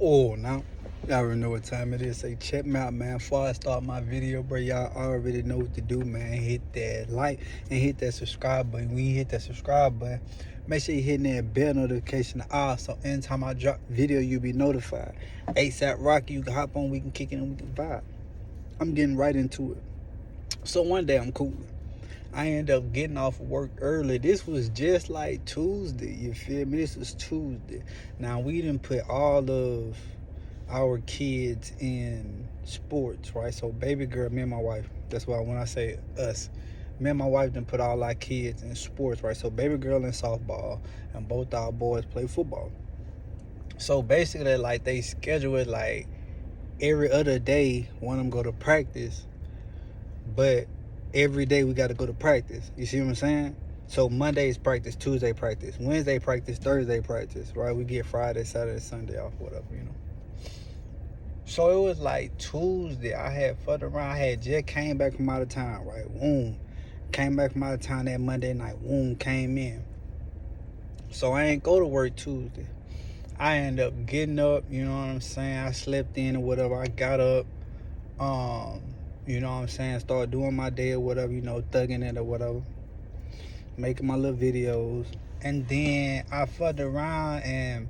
Oh, now y'all already know what time it is. Say, check me out, man. Before I start my video, bro, y'all already know what to do, man. Hit that like and hit that subscribe button. When you hit that subscribe button, make sure you hit that bell notification on, so anytime I drop video, you'll be notified. ASAP Rocky, you can hop on, we can kick it and we can vibe. I'm getting right into it. So one day I'm cool. I end up getting off of work early. This was just like Tuesday, you feel me? This was Tuesday. Now we didn't put all of our kids in sports, right? So baby girl, me and my wife, that's why when I say us, me and my wife didn't put all our kids in sports, right? So baby girl in softball and both our boys play football. So basically, like, they schedule it like every other day one of them go to practice, but every day we got to go to practice. You see what I'm saying? So Monday's practice, Tuesday practice, Wednesday practice, Thursday practice, right? We get Friday, Saturday, Sunday off, whatever, you know. So it was like Tuesday. I had fucked around. I had just came back from out of town, right? Boom. Came back from out of town that Monday night. Boom. Came in. So I ain't go to work Tuesday. I ended up getting up, you know what I'm saying? I slept in or whatever. I got up, you know what I'm saying? Started doing my day or whatever, you know, thugging it or whatever. Making my little videos. And then I fucked around and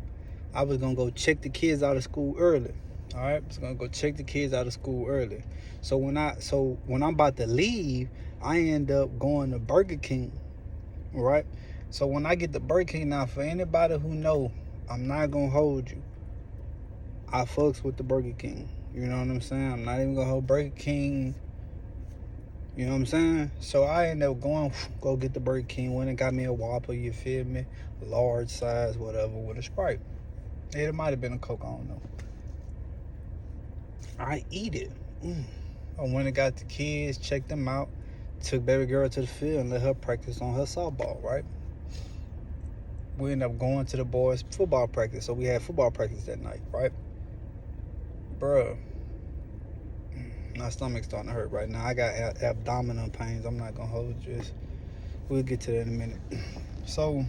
I was gonna go check the kids out of school early. All right, I was gonna go check the kids out of school early. So when I'm about to leave, I end up going to Burger King, right? So when I get to Burger King, now for anybody who know, I'm not gonna hold you. I fucks with the Burger King. You know what I'm saying? I'm not even gonna hold Burger King. You know what I'm saying? So I ended up going go get the Burger King. Went and got me a Whopper. You feel me? Large size, whatever, with a Sprite. It might have been a Coke. I don't know. I eat it. I went and got the kids, checked them out, took baby girl to the field and let her practice on her softball, right? We ended up going to the boys' football practice. So we had football practice that night, right? Bruh, my stomach's starting to hurt right now. I got abdominal pains. I'm not going to hold you. We'll get to that in a minute. So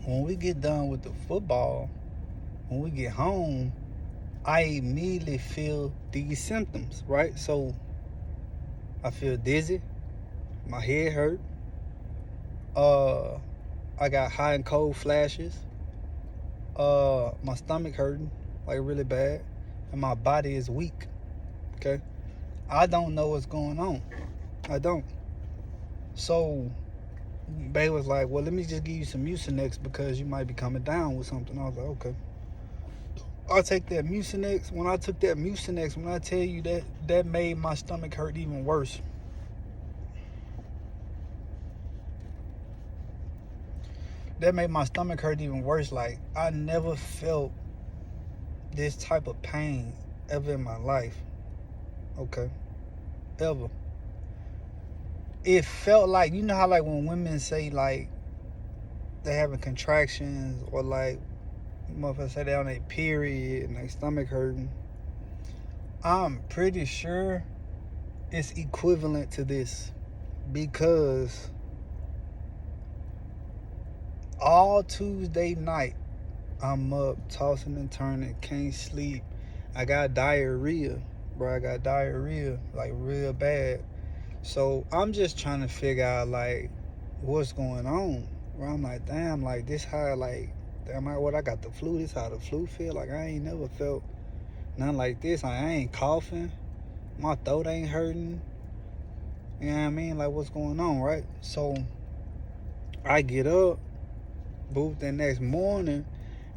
when we get done with the football, when we get home, I immediately feel these symptoms, right? So I feel dizzy, my head hurt, I got hot and cold flashes, my stomach hurting like really bad, and my body is weak. Okay, I don't know what's going on. I don't. So Bay was like, well, let me just give you some Mucinex because you might be coming down with something. I was like, okay. I take that Mucinex. When I took that Mucinex, when I tell you that made my stomach hurt even worse. That made my stomach hurt even worse. Like, I never felt this type of pain ever in my life. Okay. Ever. It felt like, you know how like when women say like they having contractions or like motherfuckers say they on their period and their stomach hurting. I'm pretty sure it's equivalent to this because all Tuesday night I'm up tossing and turning, can't sleep. I got diarrhea, bro. I got diarrhea like real bad. So I'm just trying to figure out like what's going on. Where I'm like, damn, like this how like damn I got the flu. This how the flu feel. Like I ain't never felt nothing like this. Like, I ain't coughing. My throat ain't hurting. You know what I mean? Like what's going on, right? So I get up, boot the next morning,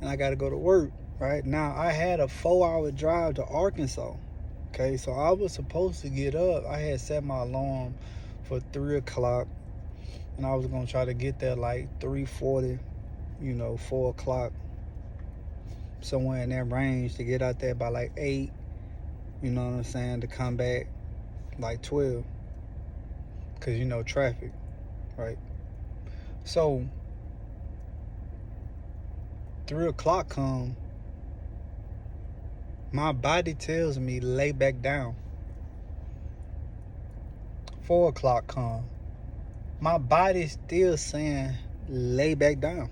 and I gotta go to work. Right now I had a 4-hour drive to Arkansas. Okay, so I was supposed to get up. I had set my alarm for 3 o'clock, and I was gonna try to get there like 3:40, 4 o'clock, somewhere in that range, to get out there by like 8. You know what I'm saying? To come back like 12, cause traffic, right? So 3 o'clock come. My body tells me lay back down. 4 o'clock come. My body's still saying lay back down.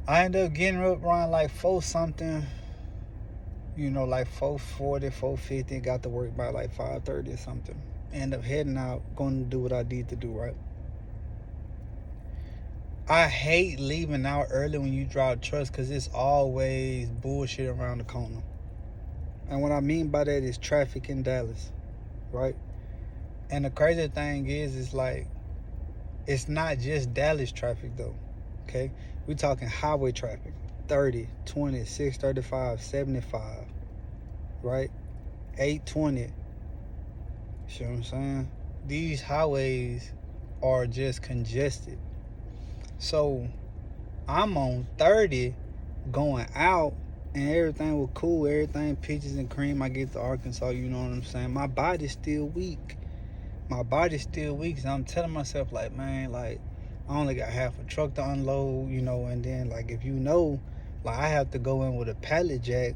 I ended up getting up around like 4 something, you know, like 4:40, 4:50. Got to work by like 5:30 or something. End up heading out, going to do what I need to do, right? I hate leaving out early when you drive trucks because it's always bullshit around the corner. And what I mean by that is traffic in Dallas, right? And the crazy thing is like, it's not just Dallas traffic though, okay? We talking highway traffic, 30, 20, 635, 75, right? 820, see what I'm saying? These highways are just congested. So I'm on 30 going out and everything was cool, everything peaches and cream. I get to Arkansas, you know what I'm saying? My body's still weak. So I'm telling myself like, man, like I only got half a truck to unload, you know, and then like if you know, like I have to go in with a pallet jack,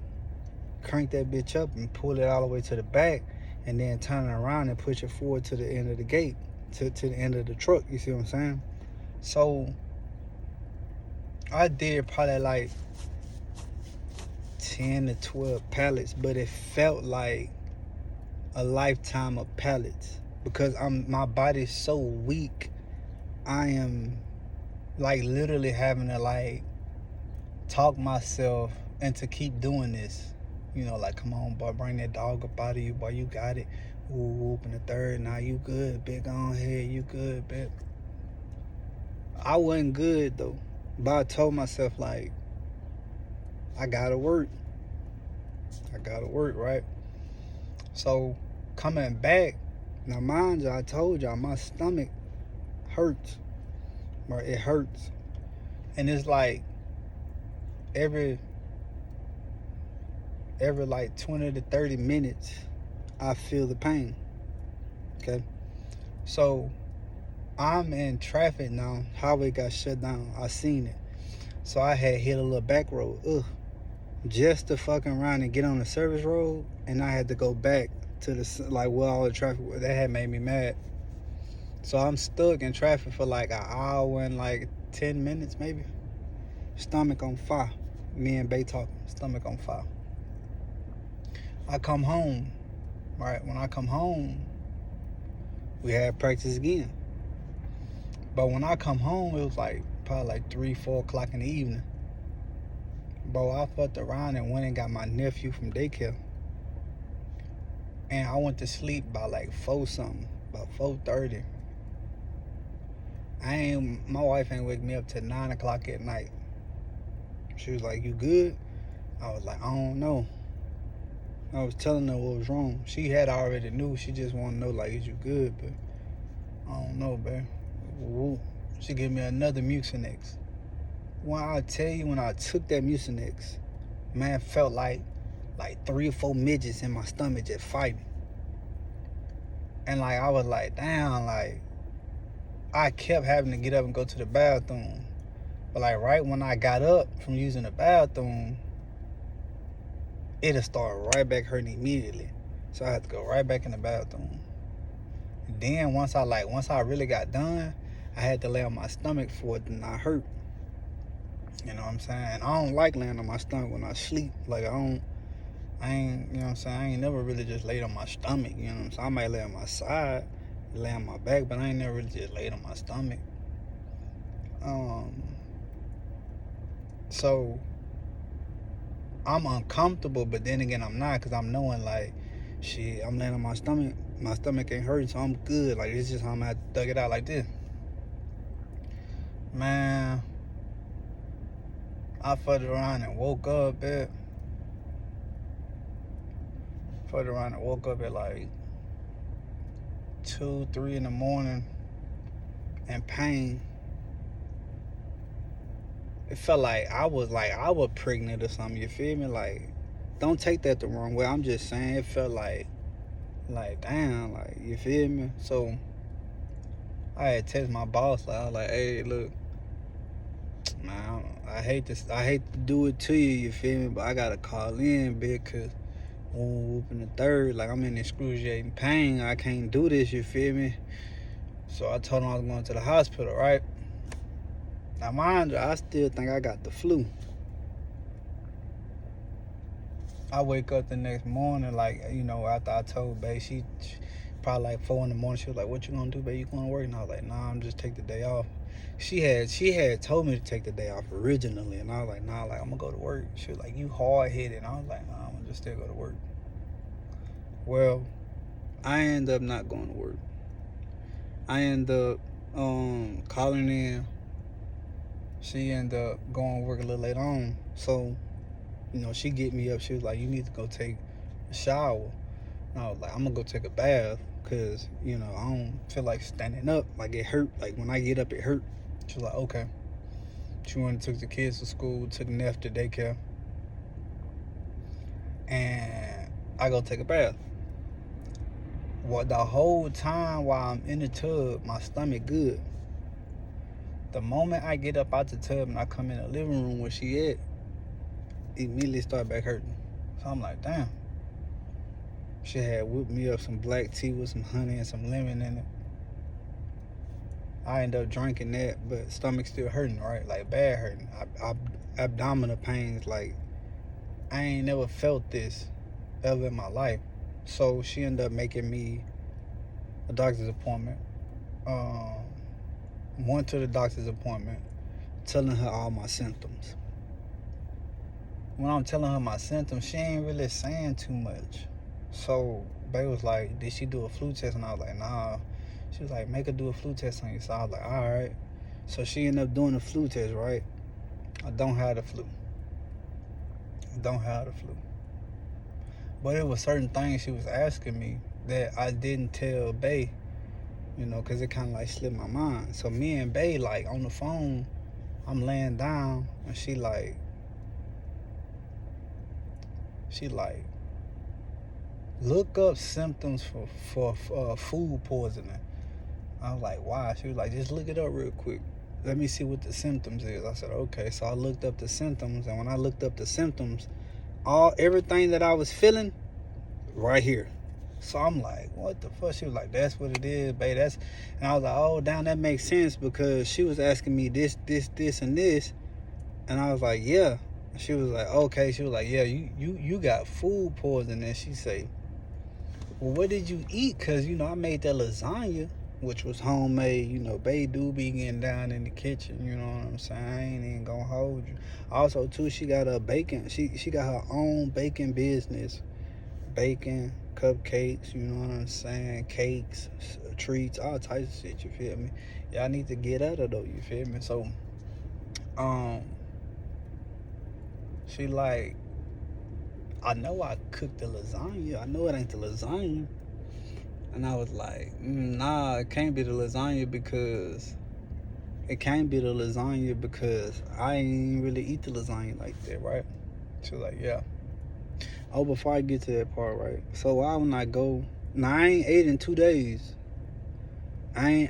crank that bitch up and pull it all the way to the back and then turn it around and push it forward to the end of the gate, to the end of the truck, you see what I'm saying? So I did probably like 10 to 12 pallets, but it felt like a lifetime of pallets because my body's so weak. I am like literally having to like talk myself into keep doing this. You know, like, come on, boy, bring that dog up out of you, boy, you got it. Ooh, open the third, now you good, big on head, you good, bitch. I wasn't good though, but I told myself like, I gotta work, right? So coming back, now mind you, I told y'all my stomach hurts, right? It hurts, and it's like every like 20 to 30 minutes, I feel the pain. Okay, so I'm in traffic now. Highway got shut down. I seen it, so I had hit a little back road. Just to fucking around and get on the service road, and I had to go back to the like where all the traffic was. That had made me mad. So I'm stuck in traffic for like an hour and like 10 minutes maybe. Stomach on fire. Me and Bay talking. Stomach on fire. I come home, right? When I come home, we had practice again. But when I come home, it was like probably like 3, 4 o'clock in the evening. Bro, I fucked around and went and got my nephew from daycare. And I went to sleep by like 4 something, about 4:30. My wife ain't wake me up till 9 o'clock at night. She was like, you good? I was like, I don't know. I was telling her what was wrong. She had already knew. She just wanted to know, like, is you good? But I don't know, man. Woo. She gave me another Mucinex. When I tell you, when I took that Mucinex, man, felt like 3 or 4 midgets in my stomach just fighting. And like I was like, damn, like I kept having to get up and go to the bathroom. But like right when I got up from using the bathroom, it'll start right back hurting immediately. So I had to go right back in the bathroom. And then once I really got done, I had to lay on my stomach for it to not hurt. You know what I'm saying? I don't like laying on my stomach when I sleep. Like I ain't, you know what I'm saying? I ain't never really just laid on my stomach, you know what I'm saying? I might lay on my side, lay on my back, but I ain't never really just laid on my stomach. So I'm uncomfortable, but then again, I'm not, because I'm knowing like, shit, I'm laying on my stomach ain't hurting, so I'm good. Like, it's just how I'm gonna have to thug it out like this. Man, I fucked around and woke up at like 2, 3 in the morning in pain. It felt like I was pregnant or something, you feel me? Like, don't take that the wrong way. I'm just saying it felt like damn, like, you feel me? So I had text my boss, like I was like, hey, look, man, I hate to do it to you, you feel me? But I gotta call in, because whooping the third, like I'm in excruciating pain. I can't do this, you feel me? So I told him I was going to the hospital, right? Now, mind you, I still think I got the flu. I wake up the next morning, like, you know, after I told Bae, she probably like 4 in the morning, she was like, what you gonna do, Bae? You going to work? And I was like, nah, I'm just take the day off. She had told me to take the day off originally, and I was like, nah, like, I'm gonna go to work. She was like, you hard-headed. And I was like, nah, I'm gonna just still go to work. Well, I end up not going to work. I end up calling in. She ended up going to work a little later on. So, you know, she get me up. She was like, you need to go take a shower. And I was like, I'm going to go take a bath because, you know, I don't feel like standing up. Like, it hurt. Like, when I get up, it hurt. She was like, okay. She went and took the kids to school, took Neff to daycare. And I go take a bath. Well, the whole time while I'm in the tub, my stomach good. The moment I get up out the tub and I come in the living room where she at, immediately start back hurting. So I'm like, damn. She had whipped me up some black tea with some honey and some lemon in it. I end up drinking that, but stomach still hurting, right? Like bad hurting. Abdominal pains, like I ain't never felt this ever in my life. So she ended up making me a doctor's appointment. Went to the doctor's appointment, telling her all my symptoms. When I'm telling her my symptoms, she ain't really saying too much. So Bae was like, did she do a flu test? And I was like, nah. She was like, make her do a flu test on you. So I was like, all right. So she ended up doing the flu test, right? I don't have the flu. But it was certain things she was asking me that I didn't tell Bae, you know, because it kind of like slipped my mind. So me and Bae, like, on the phone, I'm laying down, and she like, look up symptoms for food poisoning. I was like, why? She was like, just look it up real quick. Let me see what the symptoms is. I said, okay. So I looked up the symptoms, and when I looked up the symptoms, everything that I was feeling, right here. So I'm like, what the fuck? She was like, that's what it is, babe. And I was like, oh, damn, that makes sense, because she was asking me this, and this. And I was like, yeah. She was like, okay. She was like, yeah, you got food poisoning. And she say, well, what did you eat? Because, you know, I made that lasagna, which was homemade. You know, Bae do be getting down in the kitchen. You know what I'm saying? I ain't even gonna hold you. Also, too, she got a bacon. She got her own bacon business. Bacon, cupcakes, you know what I'm saying? Cakes, treats, all types of shit, you feel me? Y'all need to get at her though, you feel me? So, she like, I know I cooked the lasagna. I know it ain't the lasagna. And I was like, nah, it can't be the lasagna because I ain't really eat the lasagna like that, right? She was like, yeah. Oh, before I get to that part, right? So why when I go, now I ain't ate in 2 days. I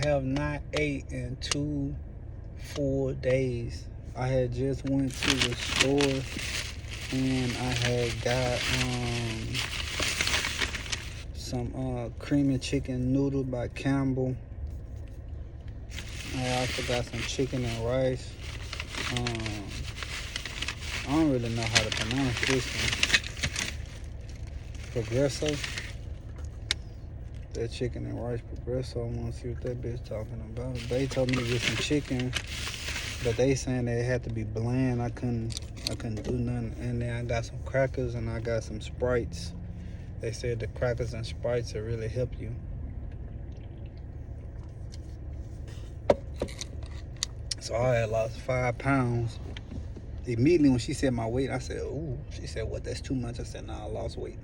have not ate in 2 full days. I had just went to the store and I had got some creamy chicken noodle by Campbell. I also got some chicken and rice. I don't really know how to pronounce this one. Progresso. That chicken and rice Progresso. I want to see what that bitch talking about. They told me to get some chicken, but they saying that it had to be bland. I couldn't do nothing. And then I got some crackers and I got some Sprites. They said the crackers and Sprites will really help you. So I had lost 5 pounds. Immediately when she said my weight, I said, ooh. She said, what, that's too much? I said, nah, I lost weight.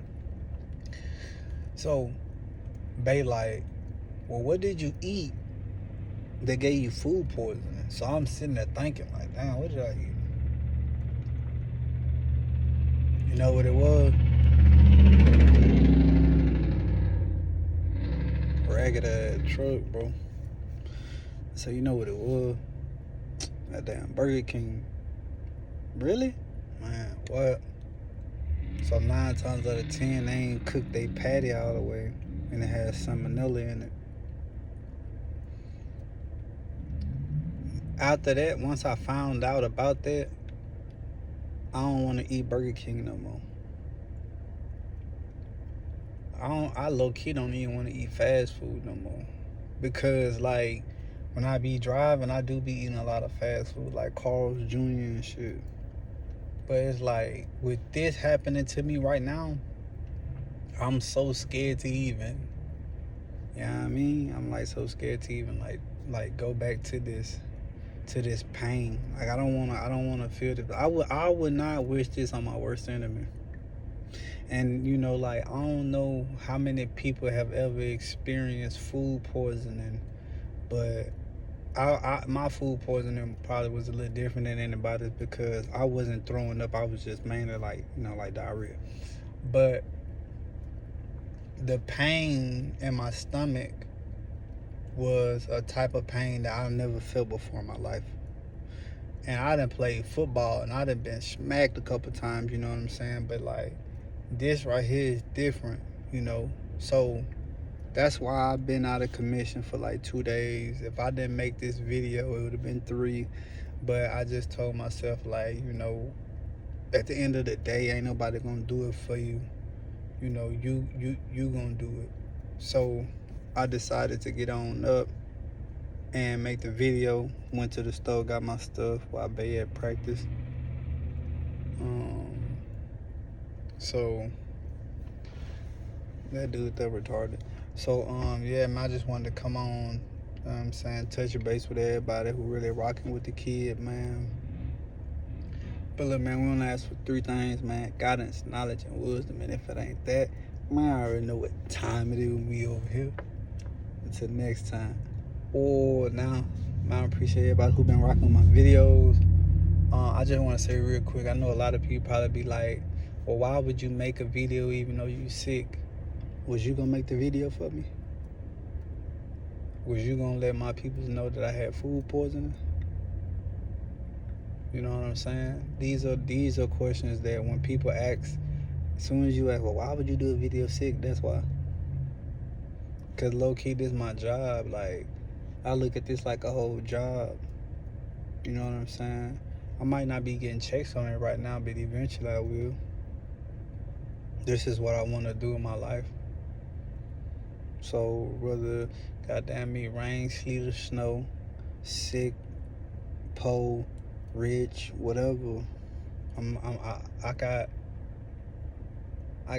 So, Bae like, well, what did you eat that gave you food poisoning? So I'm sitting there thinking, like, damn, what did I eat? You know what it was? Ragged ass truck, bro. So you know what it was? That damn Burger King. Really? Man, what? So 9 times out of 10, they ain't cooked they patty all the way, and it has salmonella in it. After that, once I found out about that, I don't want to eat Burger King no more. I low key don't even want to eat fast food no more, because like when I be driving, I do be eating a lot of fast food like Carl's Jr. and shit. But it's like with this happening to me right now, I'm so scared to even. You know what I mean? I'm like so scared to even like go back to this pain. Like I don't wanna feel this. I would not wish this on my worst enemy. And you know, like I don't know how many people have ever experienced food poisoning, but my food poisoning probably was a little different than anybody's, because I wasn't throwing up. I was just mainly like, you know, like diarrhea. But the pain in my stomach was a type of pain that I never felt before in my life. And I done played football and I done been smacked a couple times, you know what I'm saying? But like this right here is different, you know. So that's why I've been out of commission for like 2 days. If I didn't make this video, it would have been 3. But I just told myself, like, you know, at the end of the day, ain't nobody gonna do it for you. You know, you gonna do it. So I decided to get on up and make the video. Went to the store, got my stuff while Bay at practice. So that dude that retarded. So yeah, man, I just wanted to come on, I'm saying, touch base with everybody who really rocking with the kid, man. But look, man, we only ask for 3 things, man: guidance, knowledge, and wisdom. And if it ain't that, man, I already know what time it is when we over here. Until next time. Or now, man, I appreciate everybody who been rocking with my videos. I just want to say real quick, I know a lot of people probably be like, well, why would you make a video even though you sick? Was you gonna make the video for me? Was you gonna let my people know that I had food poisoning? You know what I'm saying? These are questions that when people ask, as soon as you ask, well, why would you do a video sick? That's why. Cause low key, this is my job. Like, I look at this like a whole job. You know what I'm saying? I might not be getting checks on it right now, but eventually I will. This is what I want to do in my life. So whether, goddamn me, rain, sleet, or snow, sick, poor, rich, whatever, I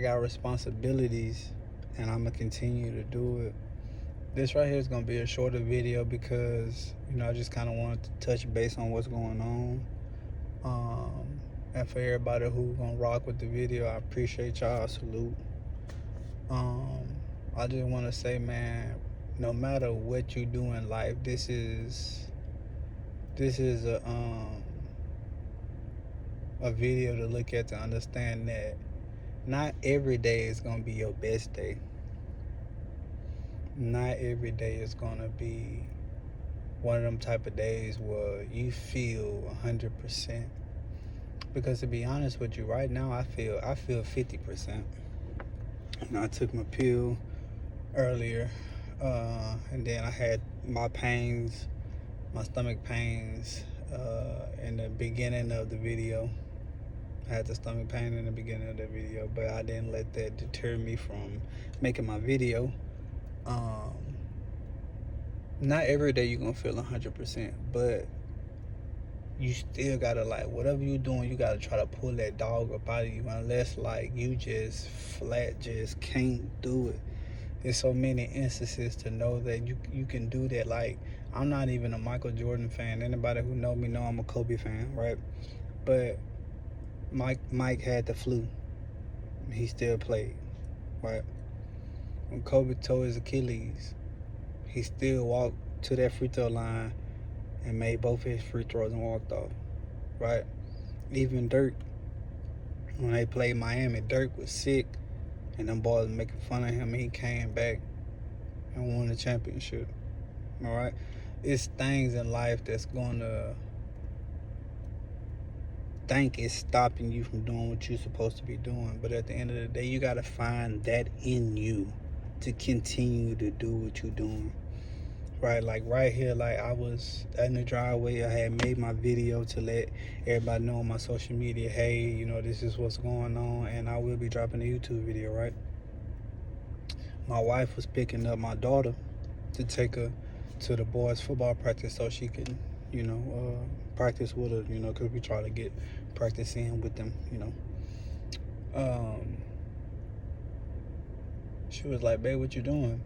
got responsibilities, and I'm gonna continue to do it. This right here is gonna be a shorter video because, you know, I just kind of wanted to touch base on what's going on. And for everybody who's gonna rock with the video, I appreciate y'all. Salute. I just want to say, man, no matter what you do in life, this is a video to look at to understand that not every day is gonna be your best day. Not every day is gonna be one of them type of days where you feel 100%. Because to be honest with you, right now I feel 50%. You know, I took my pill earlier, and then I had my pains, my stomach pains, in the beginning of the video. I had the stomach pain in the beginning of the video, but I didn't let that deter me from making my video. Not every day you're gonna feel 100%, but you still gotta, like, whatever you're doing, you gotta try to pull that dog up out of you, unless like you just flat just can't do it. There's so many instances to know that you can do that. Like, I'm not even a Michael Jordan fan. Anybody who know me know I'm a Kobe fan, right? But Mike had the flu. He still played, right? When Kobe tore his Achilles, he still walked to that free throw line and made both his free throws and walked off, right? Even Dirk, when they played Miami, Dirk was sick and them boys were making fun of him, and he came back and won the championship, all right? It's things in life that's going to think it's stopping you from doing what you're supposed to be doing, but at the end of the day, you got to find that in you to continue to do what you're doing. right? Like right here, like I was in the driveway. I had made my video to let everybody know on my social media, hey, you know, this is what's going on, and I will be dropping a YouTube video, right? My wife was picking up my daughter to take her to the boys' football practice so she can, you know, practice with her, you know, because we try to get practice in with them, you know. She was like, babe, what you doing?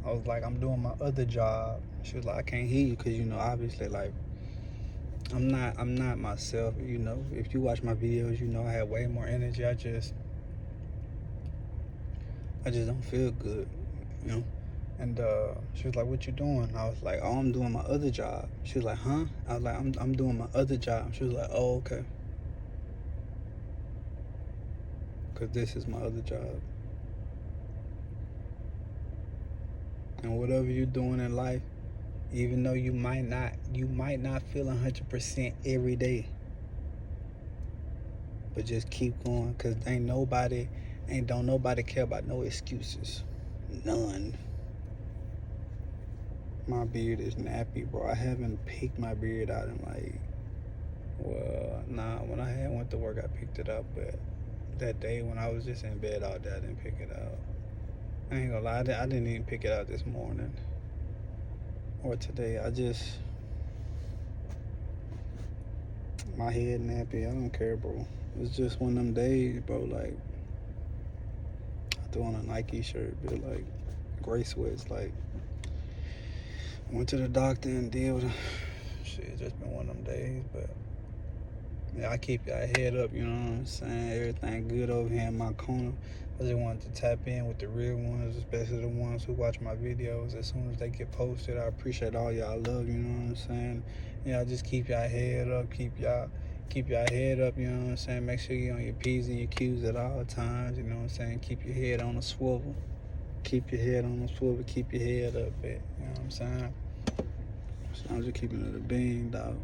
I was like, I'm doing my other job. She was like, I can't hear you because, you know, obviously, like, I'm not myself, you know. If you watch my videos, you know I have way more energy. I just don't feel good, you know. And she was like, what you doing? I was like, oh, I'm doing my other job. She was like, huh? I was like, I'm doing my other job. She was like, oh, okay. Because this is my other job. And whatever you're doing in life, even though you might not feel 100% every day, but just keep going, because don't nobody care about no excuses. None. My beard is nappy, bro. I haven't picked my beard out in like, well, nah, when I went to work, I picked it up, but that day when I was just in bed all day, I didn't pick it out. I ain't gonna lie, I didn't even pick it out this morning or today. My head nappy. I don't care, bro. It's just one of them days, bro. Like, I threw on a Nike shirt, but like gray sweats. Like, went to the doctor and did with shit. It's just been one of them days, but yeah, I keep your head up. You know what I'm saying? Everything good over here in my corner. I just wanted to tap in with the real ones, especially the ones who watch my videos. As soon as they get posted, I appreciate all y'all love. You know what I'm saying? Yeah, just keep y'all head up. Keep y'all head up. You know what I'm saying? Make sure you're on your P's and your Q's at all times. You know what I'm saying? Keep your head on a swivel. Keep your head on a swivel. Keep your head up. You know what I'm saying? So I'm just keeping it a bean, dog.